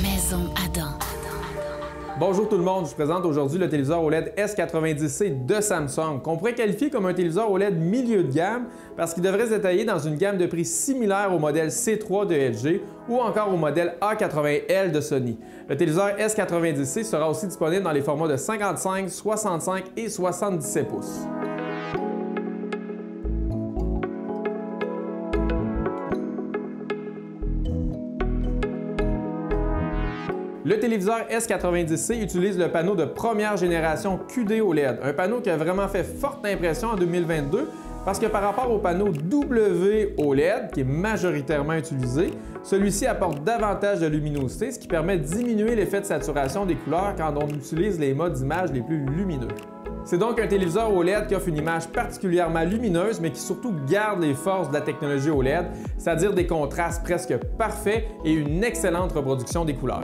Maison Adam. Bonjour tout le monde, je vous présente aujourd'hui le téléviseur OLED S90C de Samsung, qu'on pourrait qualifier comme un téléviseur OLED milieu de gamme parce qu'il devrait se détailler dans une gamme de prix similaire au modèle C3 de LG ou encore au modèle A80L de Sony. Le téléviseur S90C sera aussi disponible dans les formats de 55, 65 et 77 pouces. Le téléviseur S90C utilise le panneau de première génération QD OLED, un panneau qui a vraiment fait forte impression en 2022 parce que par rapport au panneau W OLED, qui est majoritairement utilisé, celui-ci apporte davantage de luminosité, ce qui permet de diminuer l'effet de saturation des couleurs quand on utilise les modes d'image les plus lumineux. C'est donc un téléviseur OLED qui offre une image particulièrement lumineuse, mais qui surtout garde les forces de la technologie OLED, c'est-à-dire des contrastes presque parfaits et une excellente reproduction des couleurs.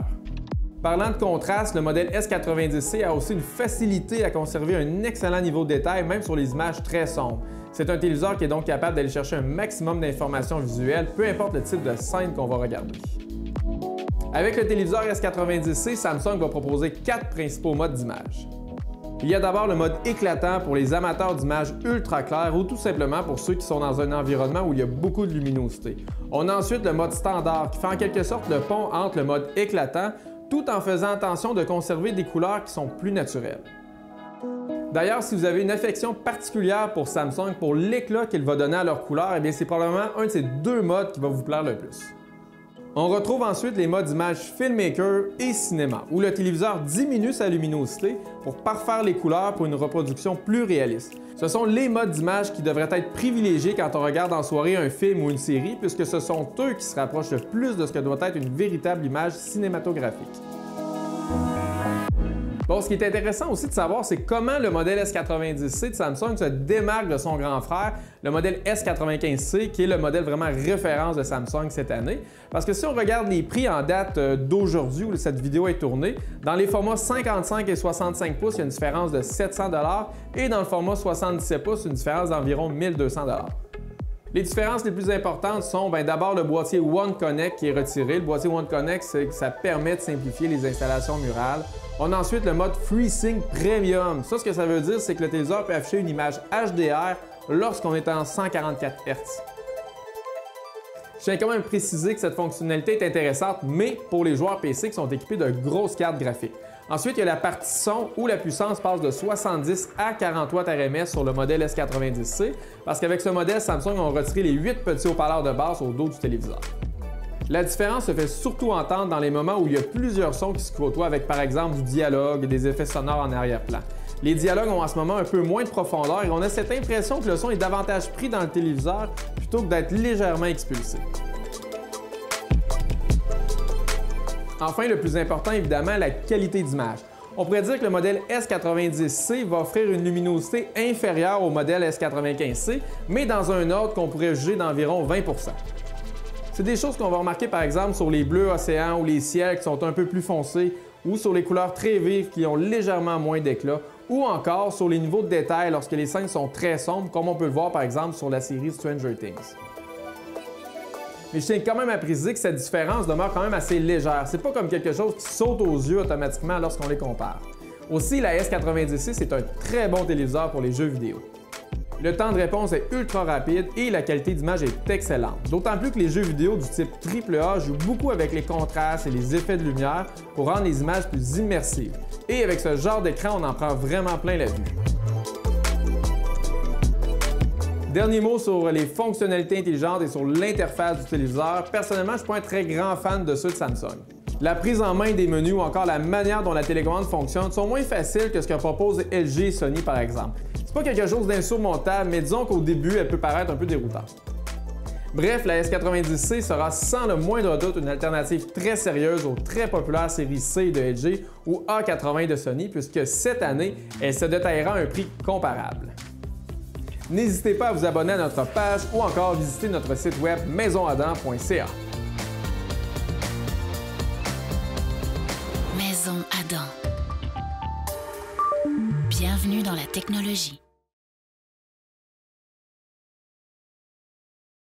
Parlant de contraste, le modèle S90C a aussi une facilité à conserver un excellent niveau de détail, même sur les images très sombres. C'est un téléviseur qui est donc capable d'aller chercher un maximum d'informations visuelles, peu importe le type de scène qu'on va regarder. Avec le téléviseur S90C, Samsung va proposer 4 principaux modes d'image. Il y a d'abord le mode éclatant pour les amateurs d'images ultra claires ou tout simplement pour ceux qui sont dans un environnement où il y a beaucoup de luminosité. On a ensuite le mode standard qui fait en quelque sorte le pont entre le mode éclatant tout en faisant attention de conserver des couleurs qui sont plus naturelles. D'ailleurs, si vous avez une affection particulière pour Samsung, pour l'éclat qu'il va donner à leurs couleurs, eh bien c'est probablement un de ces deux modes qui va vous plaire le plus. On retrouve ensuite les modes d'image Filmmaker et Cinéma, où le téléviseur diminue sa luminosité pour parfaire les couleurs pour une reproduction plus réaliste. Ce sont les modes d'image qui devraient être privilégiés quand on regarde en soirée un film ou une série, puisque ce sont eux qui se rapprochent le plus de ce que doit être une véritable image cinématographique. Bon, ce qui est intéressant aussi de savoir, c'est comment le modèle S90C de Samsung se démarque de son grand frère, le modèle S95C, qui est le modèle vraiment référence de Samsung cette année. Parce que si on regarde les prix en date d'aujourd'hui où cette vidéo est tournée, dans les formats 55 et 65 pouces, il y a une différence de 700 $ et dans le format 77 pouces, une différence d'environ 1200 $. Les différences les plus importantes sont d'abord le boîtier One Connect qui est retiré. Le boîtier One Connect, ça permet de simplifier les installations murales. On a ensuite le mode FreeSync Premium. Ça, ce que ça veut dire, c'est que le téléviseur peut afficher une image HDR lorsqu'on est en 144 Hz. Je tiens quand même à préciser que cette fonctionnalité est intéressante, mais pour les joueurs PC qui sont équipés de grosses cartes graphiques. Ensuite, il y a la partie son où la puissance passe de 70 à 40 watts RMS sur le modèle S90C, parce qu'avec ce modèle, Samsung a retiré les 8 petits haut-parleurs de base au dos du téléviseur. La différence se fait surtout entendre dans les moments où il y a plusieurs sons qui se côtoient avec par exemple du dialogue et des effets sonores en arrière-plan. Les dialogues ont en ce moment un peu moins de profondeur et on a cette impression que le son est davantage pris dans le téléviseur plutôt que d'être légèrement expulsé. Enfin, le plus important, évidemment, la qualité d'image. On pourrait dire que le modèle S90C va offrir une luminosité inférieure au modèle S95C, mais dans un autre qu'on pourrait juger d'environ 20 %. C'est des choses qu'on va remarquer par exemple sur les bleus océans ou les ciels qui sont un peu plus foncés, ou sur les couleurs très vives qui ont légèrement moins d'éclat, ou encore sur les niveaux de détail lorsque les scènes sont très sombres, comme on peut le voir par exemple sur la série Stranger Things. Mais je tiens quand même à préciser que cette différence demeure quand même assez légère. C'est pas comme quelque chose qui saute aux yeux automatiquement lorsqu'on les compare. Aussi, la S90C, c'est un très bon téléviseur pour les jeux vidéo. Le temps de réponse est ultra rapide et la qualité d'image est excellente. D'autant plus que les jeux vidéo du type AAA jouent beaucoup avec les contrastes et les effets de lumière pour rendre les images plus immersives. Et avec ce genre d'écran, on en prend vraiment plein la vue. Dernier mot sur les fonctionnalités intelligentes et sur l'interface du téléviseur. Personnellement, je ne suis pas un très grand fan de ceux de Samsung. La prise en main des menus ou encore la manière dont la télécommande fonctionne sont moins faciles que ce que proposent LG et Sony par exemple. C'est pas quelque chose d'insurmontable, mais disons qu'au début, elle peut paraître un peu déroutante. Bref, la S90C sera sans le moindre doute une alternative très sérieuse aux très populaires séries C de LG ou A80 de Sony, puisque cette année, elle se détaillera à un prix comparable. N'hésitez pas à vous abonner à notre page ou encore visiter notre site web maisonadam.ca. Maison Adam. Bienvenue dans la technologie.